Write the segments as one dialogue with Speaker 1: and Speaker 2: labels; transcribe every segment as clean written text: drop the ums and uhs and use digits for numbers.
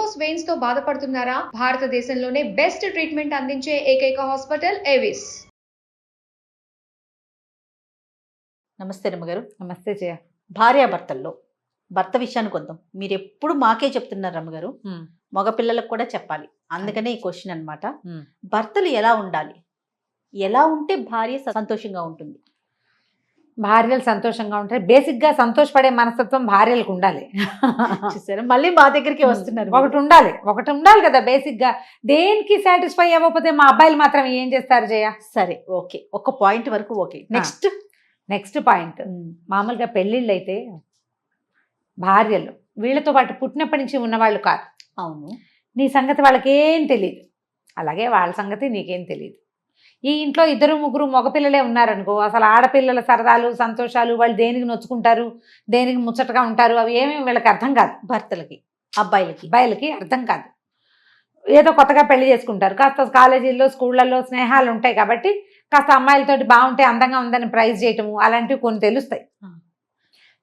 Speaker 1: Varicose veins తో బాధపడుతున్నారా? భారతదేశంలోనే బెస్ట్ ట్రీట్మెంట్ అందించే ఏకైక హాస్పిటల్ ఏవిస్.
Speaker 2: నమస్తే రమ్మగారు.
Speaker 3: నమస్తే జయ.
Speaker 2: భార్యాభర్తల్లో భర్త విషయానికి వద్దాం. మీరు ఎప్పుడు మాకే చెప్తున్నారు రమ్మగారు, మగపిల్లలకు కూడా చెప్పాలి. అందుకనే ఈ క్వశ్చన్ అనమాట. భర్తలు ఎలా ఉండాలి, ఎలా ఉంటే భార్య సంతోషంగా ఉంటుంది?
Speaker 3: భార్యలు సంతోషంగా ఉంటాయి. బేసిక్గా సంతోషపడే మనస్తత్వం భార్యలకు ఉండాలి.
Speaker 2: చూసారా, మళ్ళీ మా దగ్గరికి వస్తున్నారు.
Speaker 3: ఒకటి ఉండాలి కదా బేసిక్గా. దేనికి సాటిస్ఫై అవ్వకపోతే మా అబ్బాయిలు మాత్రం ఏం చేస్తారు జయ?
Speaker 2: సరే, ఓకే, ఒక పాయింట్ వరకు ఓకే.
Speaker 3: నెక్స్ట్ పాయింట్, మామూలుగా పెళ్ళిళ్ళు అయితే భార్యలు వీళ్ళతో పాటు పుట్టినప్పటి నుంచి ఉన్నవాళ్ళు కాదు.
Speaker 2: అవును,
Speaker 3: నీ సంగతి వాళ్ళకి ఏం తెలియదు, అలాగే వాళ్ళ సంగతి నీకేం తెలియదు. ఈ ఇంట్లో 2-3 మగపిల్లలే ఉన్నారనుకో, అసలు ఆడపిల్లల సరదాలు సంతోషాలు, వాళ్ళు దేనికి నొచ్చుకుంటారు, దేనికి ముచ్చటగా ఉంటారు, అవి ఏమేమి వీళ్ళకి అర్థం కాదు.
Speaker 2: భర్తలకి, అబ్బాయిలకి
Speaker 3: అర్థం కాదు. ఏదో కొత్తగా పెళ్లి చేసుకుంటారు, కాస్త కాలేజీల్లో స్కూళ్ళల్లో స్నేహాలు ఉంటాయి కాబట్టి కాస్త అమ్మాయిలతోటి బాగుంటే అందంగా ఉందని ప్రైజ్ చేయటము అలాంటివి కొన్ని తెలుస్తాయి.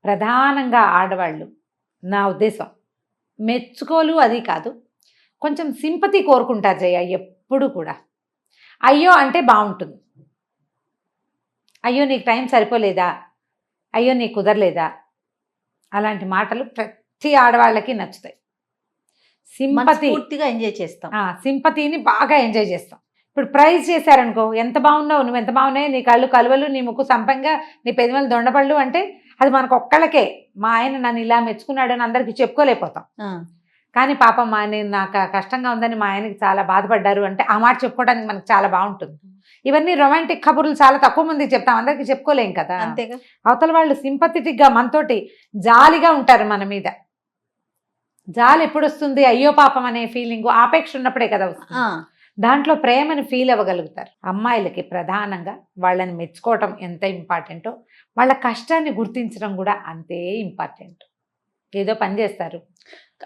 Speaker 3: ప్రధానంగా ఆడవాళ్ళు నా ఉద్దేశం మెచ్చుకోలు అది కాదు, కొంచెం సింపతి కోరుకుంటారు జయ ఎప్పుడు కూడా. అయ్యో అంటే బాగుంటుంది, అయ్యో నీకు టైం సరిపోలేదా, అయ్యో నీకు కుదరలేదా, అలాంటి మాటలు ప్రతి ఆడవాళ్ళకి నచ్చుతాయి.
Speaker 2: పూర్తిగా ఎంజాయ్ చేస్తాం,
Speaker 3: సింపతిని బాగా ఎంజాయ్ చేస్తాం. ఇప్పుడు ప్రైజ్ చేశారనుకో, ఎంత బాగున్నావు, నువ్వు ఎంత బాగున్నాయి, నీ కళ్ళు కలువలు, నీ ముక్కు సంపంగా, నీ పెదవులు దొండపళ్ళు అంటే అది మనకు ఒక్కళ్ళకే. మా ఆయన నన్ను ఇలా మెచ్చుకున్నాడు అని అందరికీ చెప్పుకోలేకపోతాం. కానీ పాపం నేను నాకు కష్టంగా ఉందని మా ఆయనకి చాలా బాధపడ్డారు అంటే ఆ మాట చెప్పుకోవడానికి మనకు చాలా బాగుంటుంది. ఇవన్నీ రొమాంటిక్ కబుర్లు చాలా తక్కువ మందికి చెప్తాం, అందరికీ చెప్పుకోలేం కదా.
Speaker 2: అంతేగా,
Speaker 3: అవతల వాళ్ళు సింపథెటిక్గా మనతోటి జాలిగా ఉంటారు. మన మీద జాలి ఎప్పుడు వస్తుంది? అయ్యో పాపం అనే ఫీలింగ్, ఆపేక్ష ఉన్నప్పుడే కదా వస్తుంది. దాంట్లో ప్రేమను ఫీల్ అవ్వగలుగుతారు. అమ్మాయిలకి ప్రధానంగా వాళ్ళని మెచ్చుకోవటం ఎంత ఇంపార్టెంటో వాళ్ళ కష్టాన్ని గుర్తించడం కూడా అంతే ఇంపార్టెంట్. ఏదో పని చేస్తారు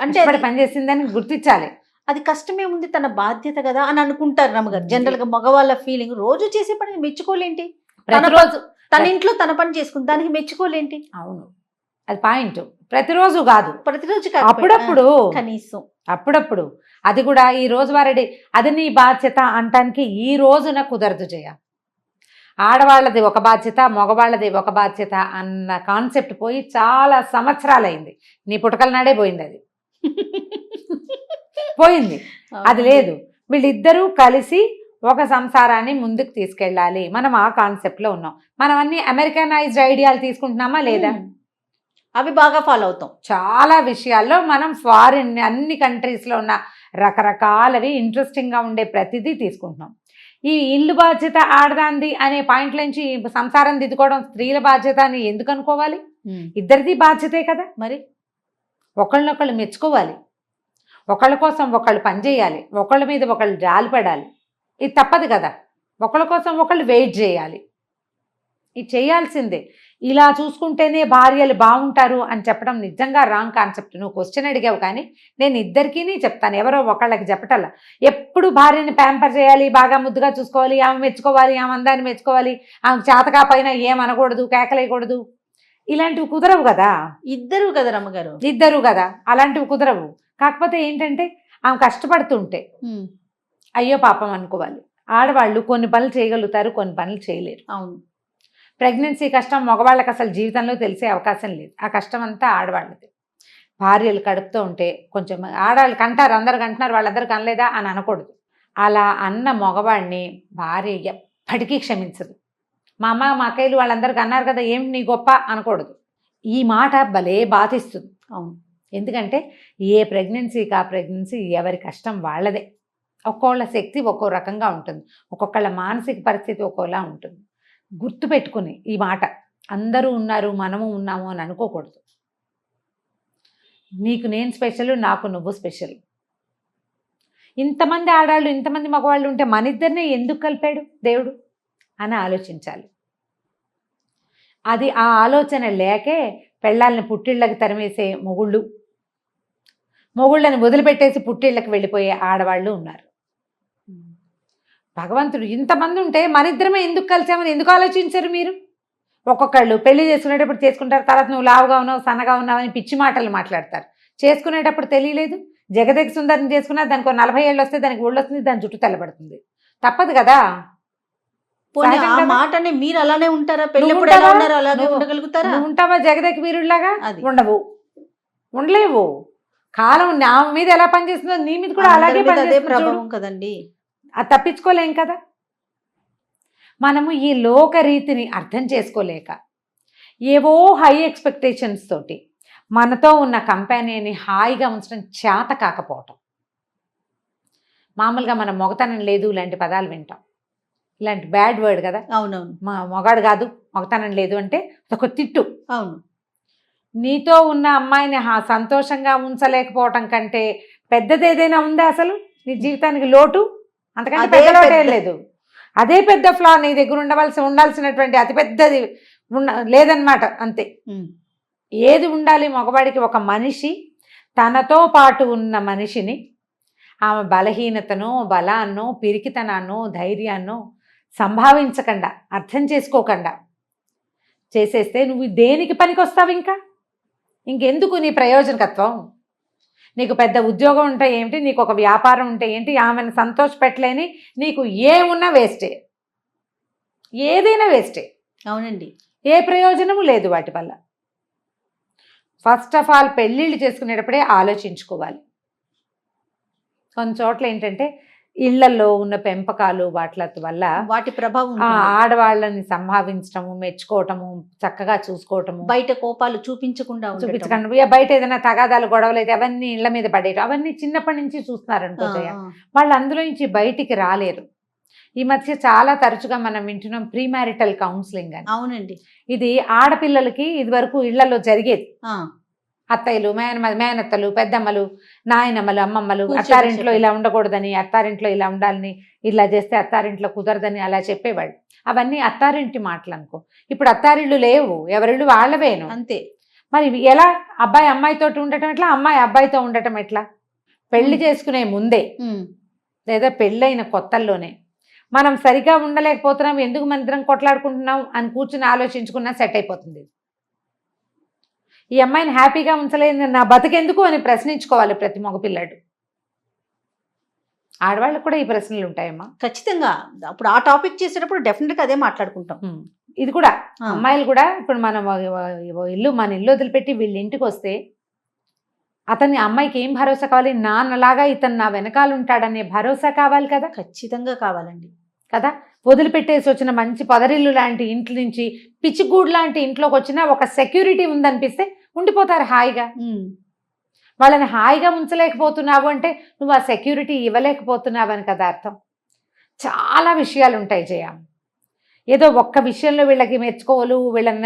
Speaker 3: అంటే పని చేసిందని గుర్తించాలి.
Speaker 2: అది కష్టమే ఉంది, తన బాధ్యత కదా అని అనుకుంటారు రమ్మగారు. జనరల్ గా మగవాళ్ళ ఫీలింగ్, రోజు చేసే పని మెచ్చుకోలేంటి, ప్రతిరోజు తన ఇంట్లో తన పని చేసుకుని దానికి మెచ్చుకోలేంటి?
Speaker 3: అవును, అది పాయింట్. ప్రతిరోజు కాదు,
Speaker 2: ప్రతిరోజు
Speaker 3: అప్పుడప్పుడు,
Speaker 2: కనీసం
Speaker 3: అప్పుడప్పుడు. అది కూడా ఈ రోజువారీ అది నీ బాధ్యత అంటానికి ఈ రోజున కుదరదు జయ. ఆడవాళ్ళది ఒక బాధ్యత, మగవాళ్ళది ఒక బాధ్యత అన్న కాన్సెప్ట్ పోయి చాలా సంవత్సరాలైంది. నీ పుటకల నాడే పోయింది, అది పోయింది. అది లేదు. వీళ్ళిద్దరూ కలిసి ఒక సంసారాన్ని ముందుకు తీసుకెళ్ళాలి. మనం ఆ కాన్సెప్ట్లో ఉన్నాం. మనం అన్ని అమెరికనైజ్డ్ ఐడియాలు తీసుకుంటున్నామా లేదా?
Speaker 2: అవి బాగా ఫాలో అవుతాం.
Speaker 3: చాలా విషయాల్లో మనం ఫారిన్ అన్ని కంట్రీస్లో ఉన్న రకరకాలవి ఇంట్రెస్టింగ్గా ఉండే ప్రతిదీ తీసుకుంటున్నాం. ఈ ఇల్లు బాధ్యత ఆడదాంది అనే పాయింట్ నుంచి సంసారం దిద్దుకోవడం స్త్రీల బాధ్యత అని ఎందుకు అనుకోవాలి? ఇద్దరిది బాధ్యతే కదా. మరి ఒకళ్ళనొకళ్ళు మెచ్చుకోవాలి, ఒకళ్ళ కోసం ఒకళ్ళు పనిచేయాలి, ఒకళ్ళ మీద ఒకళ్ళు జాలిపడాలి. ఇది తప్పదు కదా. ఒకళ్ళ కోసం ఒకళ్ళు వెయిట్ చేయాలి, ఇది చేయాల్సిందే. ఇలా చూసుకుంటేనే భార్యలు బాగుంటారు అని చెప్పడం నిజంగా రాంగ్ కాన్సెప్ట్. నువ్వు క్వశ్చన్ అడిగావు కానీ నేను ఇద్దరికీ చెప్తాను, ఎవరో ఒకళ్ళకి చెప్పటల్లా. ఎప్పుడు భార్యని ప్యాంపర్ చేయాలి, బాగా ముద్దుగా చూసుకోవాలి, ఆమె మెచ్చుకోవాలి, ఆమె అందాన్ని మెచ్చుకోవాలి, ఆమె చేతకా పైన ఏమనకూడదు, కేకలేయకూడదు, ఇలాంటివి కుదరవు కదా.
Speaker 2: ఇద్దరు కదా రమ్మగారు,
Speaker 3: ఇద్దరు కదా, అలాంటివి కుదరవు. కాకపోతే ఏంటంటే ఆమె కష్టపడుతుంటే అయ్యో పాపం అనుకోవాలి. ఆడవాళ్ళు కొన్ని పనులు చేయగలుగుతారు, కొన్ని పనులు చేయలేరు.
Speaker 2: అవును,
Speaker 3: ప్రెగ్నెన్సీ కష్టం మగవాళ్ళకి అసలు జీవితంలో తెలిసే అవకాశం లేదు. ఆ కష్టం అంతా ఆడవాళ్ళది. భార్యలు కడుపుతూ ఉంటే కొంచెం ఆడవాళ్ళు కంటారు, అందరు కంటున్నారు, వాళ్ళందరూ కనలేదా అని అనకూడదు. అలా అన్న మగవాడిని భార్య ఎప్పటికీ క్షమించదు. మా అమ్మ మా అక్కయ్యలు వాళ్ళందరికీ అన్నారు కదా, ఏం నీ గొప్ప అనకూడదు. ఈ మాట భలే బాధిస్తుంది.
Speaker 2: అవును,
Speaker 3: ఎందుకంటే ఏ ప్రెగ్నెన్సీకి ఆ ప్రెగ్నెన్సీ ఎవరి కష్టం వాళ్ళదే. ఒక్కోళ్ళ శక్తి ఒక్కో రకంగా ఉంటుంది, ఒక్కొక్కళ్ళ మానసిక పరిస్థితి ఒక్కోలా ఉంటుంది. గుర్తుపెట్టుకుని ఈ మాట, అందరూ ఉన్నారు మనము ఉన్నాము అని అనుకోకూడదు. నీకు నేను స్పెషల్, నాకు నువ్వు స్పెషల్. ఇంతమంది ఆడాళ్ళు ఇంతమంది మగవాళ్ళు ఉంటే మన ఇద్దరినే ఎందుకు కలిపాడు దేవుడు అని ఆలోచించాలి. అది ఆ ఆలోచన లేకే పెళ్ళాలని పుట్టిళ్ళకి తరిమేసే మొగుళ్ళని వదిలిపెట్టేసి పుట్టిళ్ళకి వెళ్ళిపోయే ఆడవాళ్ళు ఉన్నారు. భగవంతుడు ఇంతమంది ఉంటే మన ఇద్దరమే ఎందుకు కలిసామని ఎందుకు ఆలోచించరు మీరు? ఒక్కొక్కళ్ళు పెళ్లి చేసుకునేటప్పుడు చేసుకుంటారు, తర్వాత నువ్వు లావుగా ఉన్నావు, సన్నగా ఉన్నావు అని పిచ్చి మాటలు మాట్లాడతారు. చేసుకునేటప్పుడు తెలియలేదు, జగదేక సుందరిని చేసుకున్నా దానికి 40 ఏళ్ళు వస్తే దానికి ఒళ్ళు వస్తుంది, దాని జుట్టు తెల్లబడుతుంది. తప్పదు కదా.
Speaker 2: పోనీ
Speaker 3: సహజం
Speaker 2: ఆ
Speaker 3: కదా.
Speaker 2: మాటనే మీరు అలానే ఉంటారా?
Speaker 3: నువ్వు
Speaker 2: పెళ్ళప్పుడు ఎలా
Speaker 3: ఉంటావా?
Speaker 2: ఉన్నారో అలాగే
Speaker 3: నువ్వు-
Speaker 2: ఉండగలుగుతారా?
Speaker 3: నువ్వు ఉంటావా జగదేక వీరుడిలాగా?
Speaker 2: అది.
Speaker 3: ఉండవు, ఉండలేవు. కాలం నా మీద ఎలా పనిచేస్తుందో నీ మీద కూడా అలాగే
Speaker 2: అందరి మీద అదే
Speaker 3: పనిచేస్తుంది చూడు.
Speaker 2: ప్రభావం కదండి.
Speaker 3: అది తప్పించుకోలేం కదా. మనము ఈ లోక రీతిని అర్థం చేసుకోలేక ఏవో హై ఎక్స్పెక్టేషన్స్ తోటి మనతో ఉన్న కంపెనీని హాయిగా ఉంచడం చేత కాకపోవటం. మామూలుగా మనం మొగతనం లేదు ఇలాంటి పదాలు వింటాం, ఇలాంటి బ్యాడ్ వర్డ్ కదా.
Speaker 2: అవునవును.
Speaker 3: మా మొగాడు కాదు మొగతనం లేదు అంటే అదొక తిట్టు.
Speaker 2: అవును.
Speaker 3: నీతో ఉన్న అమ్మాయిని సంతోషంగా ఉంచలేకపోవటం కంటే పెద్దది ఏదైనా ఉందా అసలు నీ జీవితానికి లోటు? అంతకంటే
Speaker 2: అదే
Speaker 3: పెద్ద లోటు ఏం
Speaker 2: పెద్ద-
Speaker 3: లేదు. అదే పెద్ద ఫ్లా నీ దగ్గర ఉండాల్సినటువంటి అతి పెద్దది లేదనమాట. అంతే.
Speaker 2: ఉమ్.
Speaker 3: ఏది ఉండాలి మగవాడికి? ఒక మనిషి తనతో పాటు ఉన్న మనిషిని ఆమె బలహీనతను, బలాన్నో, పిరికితనాన్నో, ధైర్యాన్నో సంభావించకుండా, అర్థం చేసుకోకుండా చేసేస్తే నువ్వు దేనికి పనికొస్తావు? ఇంకెందుకు నీ ప్రయోజనకత్వం? నీకు పెద్ద ఉద్యోగం ఉంటే ఏమిటి, నీకు ఒక వ్యాపారం ఉంటే ఏంటి, ఆమెను సంతోషపెట్టలేని నీకు ఏమున్నా వేస్టే, ఏదైనా వేస్టే.
Speaker 2: అవునండి.
Speaker 3: ఏ ప్రయోజనము లేదు వాటి వల్ల. ఫస్ట్ ఆఫ్ ఆల్ పెళ్ళిళ్ళు చేసుకునేటప్పుడే ఆలోచించుకోవాలి. కొన్ని చోట్ల ఏంటంటే ఇళ్లలో ఉన్న పెంపకాలు వాటి వల్ల
Speaker 2: వాటి ప్రభావం
Speaker 3: ఆ
Speaker 2: ఉంటుంది.
Speaker 3: ఆడవాళ్ళని సంభావించటము, మెచ్చుకోవటము, చక్కగా చూసుకోవటము,
Speaker 2: బయట కోపాలు చూపించకుండా ఉండటం.
Speaker 3: చూపించకండి. బయట ఏదైనా తగాదాలు గొడవలు అయితే అవన్నీ ఇళ్ల మీద పడేయటం, అవన్నీ చిన్నప్పటి నుంచి చూస్తున్నారనుకో జయ, వాళ్ళు అందులో నుంచి బయటికి రాలేరు. ఈ మధ్య చాలా తరచుగా మనం వింటున్నాం ప్రీ మ్యారిటల్ కౌన్సిలింగ్ అని.
Speaker 2: అవునండి.
Speaker 3: ఇది ఆడపిల్లలకి ఇది వరకు ఇళ్లలో జరిగేది.
Speaker 2: ఆ,
Speaker 3: అత్తయ్యలు, మేనత్తలు, పెద్దమ్మలు, నాయనమ్మలు, అమ్మమ్మలు
Speaker 2: కూర్చొని
Speaker 3: అత్తారింట్లో
Speaker 2: చెప్పారు.
Speaker 3: ఇలా ఉండకూడదని, అత్తారింట్లో ఇలా ఉండాలని, ఇలా చేస్తే అత్తారింట్లో కుదరదని అలా చెప్పేవాళ్ళు. అవన్నీ అత్తారింటి మాటలు అనుకో. ఇప్పుడు అత్తారిళ్ళు లేవు, ఎవరిళ్ళు వాళ్ళవేను.
Speaker 2: అంతే.
Speaker 3: మరి ఎలా అబ్బాయి అమ్మాయితో ఉండటం ఎట్లా, అమ్మాయి అబ్బాయితో ఉండటం ఎట్లా? పెళ్లి చేసుకునే ముందే
Speaker 2: ఉమ్.
Speaker 3: లేదా పెళ్ళైన కొత్తల్లోనే మనం సరిగా ఉండలేకపోతున్నాం, ఎందుకు మన ఇద్దరం కొట్లాడుకుంటున్నాం అని కూర్చుని ఆలోచించుకున్నా సెట్ అయిపోతుంది. ఈ అమ్మాయిని హ్యాపీగా ఉంచలేదు, నా బతికెందుకు అని ప్రశ్నించుకోవాలి ప్రతి మగపిల్లాడు. ఆడవాళ్ళకు కూడా ఈ ప్రశ్నలు ఉంటాయమ్మా.
Speaker 2: ఖచ్చితంగా. అప్పుడు ఆ టాపిక్ చేసేటప్పుడు డెఫినెట్ గా అదే మాట్లాడుకుంటాం.
Speaker 3: ఇది కూడా
Speaker 2: ఆ.
Speaker 3: అమ్మాయిలు కూడా ఇప్పుడు మనం మన ఇల్లు వదిలిపెట్టి వీళ్ళ ఇంటికి వస్తే అతన్ని అమ్మాయికి ఏం భరోసా కావాలి? నాన్నలాగా ఇతను నా వెనకాల ఉంటాడనే భరోసా కావాలి కదా.
Speaker 2: ఖచ్చితంగా కావాలండి
Speaker 3: కదా. వదిలిపెట్టేసి వచ్చిన మంచి పొదరిల్లు లాంటి ఇంటి నుంచి పిచ్చిగూడు లాంటి ఇంట్లోకి వచ్చినా ఒక సెక్యూరిటీ ఉందనిపిస్తే ఉండిపోతారు హాయిగా. వాళ్ళని హాయిగా ఉంచలేకపోతున్నావు అంటే నువ్వు ఆ సెక్యూరిటీ ఇవ్వలేకపోతున్నావు అని కదా అర్థం. చాలా విషయాలు ఉంటాయి జయ. ఏదో ఒక్క విషయంలో వీళ్ళకి మెచ్చుకోలు, వీళ్ళని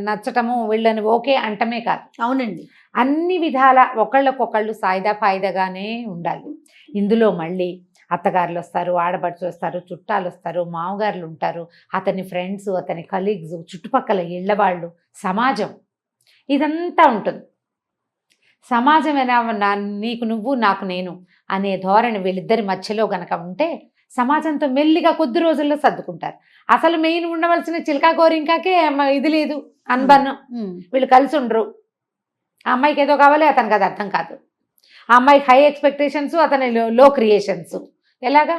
Speaker 3: నచ్చటము, వీళ్ళని ఓకే అంటమే కాదు.
Speaker 2: అవునండి.
Speaker 3: అన్ని విధాల ఒకళ్ళకొకళ్ళు సాయిదా ఫాయిదాగానే ఉండాలి. ఇందులో మళ్ళీ అత్తగారులు వస్తారు, ఆడపడుచు వస్తారు, చుట్టాలు వస్తారు, మామగారులు ఉంటారు, అతని ఫ్రెండ్స్, అతని కలీగ్స్, చుట్టుపక్కల ఇళ్ళవాళ్ళు, సమాజం, ఇదంతా ఉంటుంది. సమాజం ఎలా నీకు నువ్వు నాకు నేను అనే ధోరణి వీళ్ళిద్దరి మధ్యలో గనక ఉంటే సమాజంతో మెల్లిగా కొద్ది రోజుల్లో సర్దుకుంటారు. అసలు మెయిన్ ఉండవలసిన చిలకా గోరింకాకే ఇది లేదు, అనుబంధం. వీళ్ళు కలిసి ఉండరు. ఆ అమ్మాయికి ఏదో కావాలి, అతనికి అది అర్థం కాదు. ఆ అమ్మాయికి హై ఎక్స్పెక్టేషన్స్, అతని లో క్రియేషన్స్. ఎలాగా?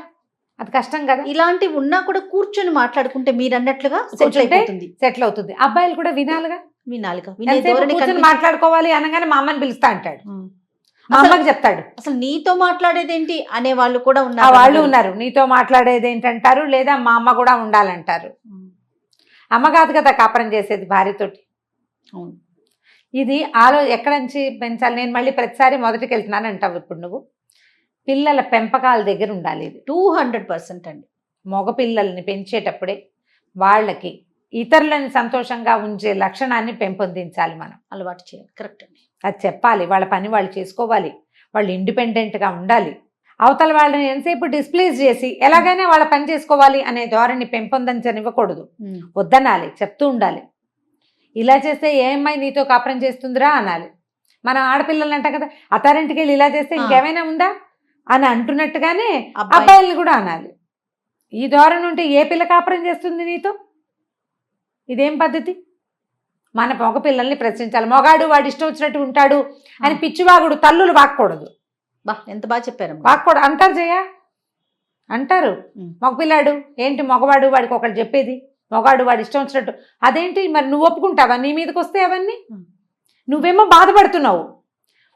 Speaker 3: అది కష్టం కదా.
Speaker 2: ఇలాంటివి ఉన్నా కూడా కూర్చొని మాట్లాడుకుంటే మీరు అన్నట్లుగా
Speaker 3: సెటిల్ అవుతుంది. అబ్బాయిలు కూడా వినాలిగా,
Speaker 2: వినాలిగా.
Speaker 3: కూర్చొని మాట్లాడుకోవాలి అనగానే మా అమ్మని పిలుస్తా అంటాడు, మా అమ్మకి చెప్తాడు.
Speaker 2: అసలు నీతో మాట్లాడేదేంటి అనే వాళ్ళు కూడా
Speaker 3: వాళ్ళు ఉన్నారు. నీతో మాట్లాడేది ఏంటంటారు, లేదా మా అమ్మ కూడా ఉండాలంటారు. అమ్మ కాదు కదా కాపురం చేసేది భార్యతోటి. ఇది ఎక్కడి నుంచి పెంచాలి? నేను మళ్ళీ ప్రతిసారి మొదటికి వెళ్తున్నాను అంటావు. ఇప్పుడు నువ్వు పిల్లల పెంపకాల దగ్గర ఉండాలి. ఇది
Speaker 2: 200% అండి.
Speaker 3: మగపిల్లల్ని పెంచేటప్పుడే వాళ్ళకి ఇతరులని సంతోషంగా ఉంచే లక్షణాన్ని పెంపొందించాలి, మనం
Speaker 2: అలవాటు చేయాలి. కరెక్ట్ అండి.
Speaker 3: అది చెప్పాలి. వాళ్ళ పని వాళ్ళు చేసుకోవాలి, వాళ్ళు ఇండిపెండెంట్గా ఉండాలి. అవతల వాళ్ళని ఎంతసేపు డిస్ప్లేస్ చేసి ఎలాగైనా వాళ్ళ పని చేసుకోవాలి అనే ధోరణి పెంపొందించనివ్వకూడదు. వద్దనాలి, చెప్తూ ఉండాలి. ఇలా చేస్తే ఏ అమ్మాయి నీతో కాపురం చేస్తుందిరా అనాలి. మనం ఆడపిల్లలు అంటాం కదా, అత్తారింటికి వెళ్ళి ఇలా చేస్తే ఇంకేమైనా ఉందా అని అంటున్నట్టుగానే అబ్బాయిల్ని కూడా అనాలి. ఈ ధోరణి ఉంటే ఏ పిల్ల కాపురం చేస్తుంది నీతో? ఇదేం పద్ధతి? మన మగ పిల్లల్ని ప్రశ్నించాలి. మొగాడు వాడు ఇష్టం వచ్చినట్టు ఉంటాడు అని పిచ్చివాగుడు తల్లులు వాక్కూడదు.
Speaker 2: బా ఎంత బాగా చెప్పారు
Speaker 3: వాక్ కూడా అంటారు జయ, అంటారు.
Speaker 2: ఉమ్.
Speaker 3: మగపిల్లాడు ఏంటి మగవాడు, వాడికి ఒకటి చెప్పేది, మగవాడు వాడు ఇష్టం వచ్చినట్టు. అదేంటి మరి నువ్వు ఒప్పుకుంటావా నీ మీదకి వస్తే అవన్నీ? నువ్వేమో బాధపడుతున్నావు.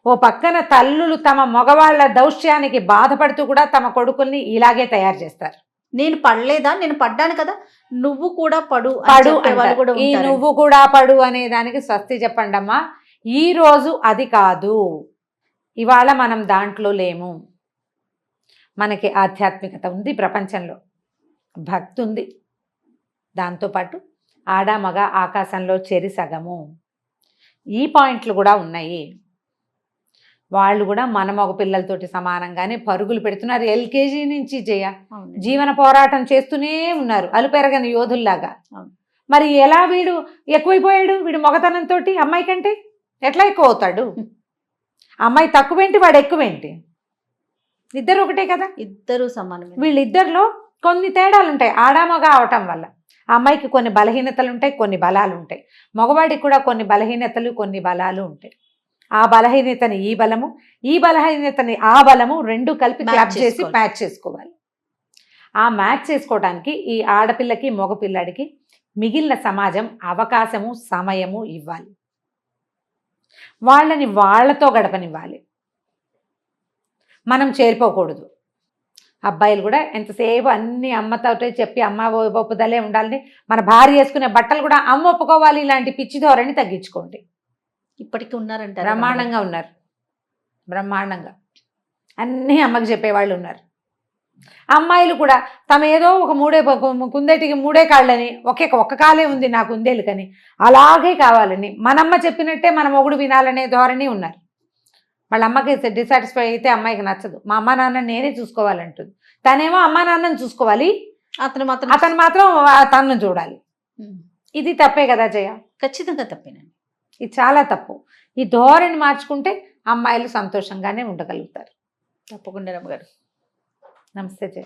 Speaker 3: ఓ పక్కన తల్లులు తమ మగవాళ్ళ దౌష్యానికి బాధపడుతూ కూడా తమ కొడుకుల్ని ఇలాగే తయారు చేస్తారు.
Speaker 2: నేను పడలేదా, నేను పడ్డాను కదా, నువ్వు కూడా పడు అని
Speaker 3: పడు
Speaker 2: చెప్పే వాళ్ళు
Speaker 3: అంటారు.
Speaker 2: కూడా
Speaker 3: ఈ
Speaker 2: ఉంటారు.
Speaker 3: నువ్వు కూడా పడు అనే దానికి స్వస్తి చెప్పండి అమ్మా. ఈ రోజు అది కాదు, ఇవాళ మనం దాంట్లో లేము. మనకి ఆధ్యాత్మికత ఉంది, ప్రపంచంలో భక్తి ఉంది, దాంతోపాటు ఆడ మగ ఆకాశంలో చెరి సగము, ఈ పాయింట్లు కూడా ఉన్నాయి. వాళ్ళు కూడా మన మగ పిల్లలతోటి సమానంగానే పరుగులు పెడుతున్నారు. ఎల్కేజీ నుంచి జయ
Speaker 2: అవును.
Speaker 3: జీవన పోరాటం చేస్తూనే ఉన్నారు, అలుపెరగని యోధుల్లాగా.
Speaker 2: అవును.
Speaker 3: మరి ఎలా వీడు ఎక్కువైపోయాడు? వీడు మగతనంతో అమ్మాయి కంటే ఎట్లా ఎక్కువ అవుతాడు? అమ్మాయి తక్కువేంటి, వాడు ఎక్కువేంటి? ఇద్దరు ఒకటే కదా.
Speaker 2: ఇద్దరు సమానమే.
Speaker 3: వీళ్ళిద్దరిలో కొన్ని తేడాలు ఉంటాయి ఆడామగ అవటం వల్ల. ఆ అమ్మాయికి కొన్ని బలహీనతలు ఉంటాయి, కొన్ని బలాలు ఉంటాయి. మగవాడికి కూడా కొన్ని బలహీనతలు, కొన్ని బలాలు ఉంటాయి. ఆ బలహీనతని ఈ బలము, ఈ బలహీనతని ఆ బలము రెండు కలిపి క్లబ్ చేసి మ్యాచ్ చేసుకోవాలి. ఆ మ్యాచ్ చేసుకోవడానికి ఈ ఆడపిల్లకి మగపిల్లాడికి మిగిలిన సమాజం అవకాశము సమయము ఇవ్వాలి. వాళ్ళని వాళ్ళతో గడపనివ్వాలి. మనం చేరిపోకూడదు. అబ్బాయిలు కూడా ఎంతసేపు అన్ని అమ్మతోటే చెప్పి అమ్మ ఒప్పుదలే ఉండాలని, మన భార్య వేసుకునే బట్టలు కూడా అమ్మ ఒప్పుకోవాలి, ఇలాంటి పిచ్చి ధోరణి తగ్గించుకోండి.
Speaker 2: ఇప్పటికీ ఉన్నారంటారు.
Speaker 3: బ్రహ్మాండంగా ఉన్నారు, బ్రహ్మాండంగా అన్నీ అమ్మకి చెప్పేవాళ్ళు ఉన్నారు. అమ్మాయిలు కూడా తమ ఏదో ఒక కుందేటికి మూడే కాళ్ళని, ఒక్క కాలే ఉంది నాకు కుందేలు కని అలాగే కావాలని, మనమ్మ చెప్పినట్టే మన మొగుడు వినాలనే ధోరణి ఉన్నారు. వాళ్ళ అమ్మకి డిసాటిస్ఫై అయితే అమ్మాయికి నచ్చదు. మా అమ్మ నాన్న నేనే చూసుకోవాలంటుంది. తనేమో అమ్మ నాన్నని చూసుకోవాలి, అతను మాత్రం తనను చూడాలి. ఇది తప్పే కదా జయ?
Speaker 2: ఖచ్చితంగా తప్పేనండి.
Speaker 3: ఇది చాలా తప్పు. ఈ ధోరణి మార్చుకుంటే అమ్మాయిలు సంతోషంగానే ఉండగలుగుతారు.
Speaker 2: తప్పకుండా రమ్మగారు.
Speaker 3: నమస్తే జయ.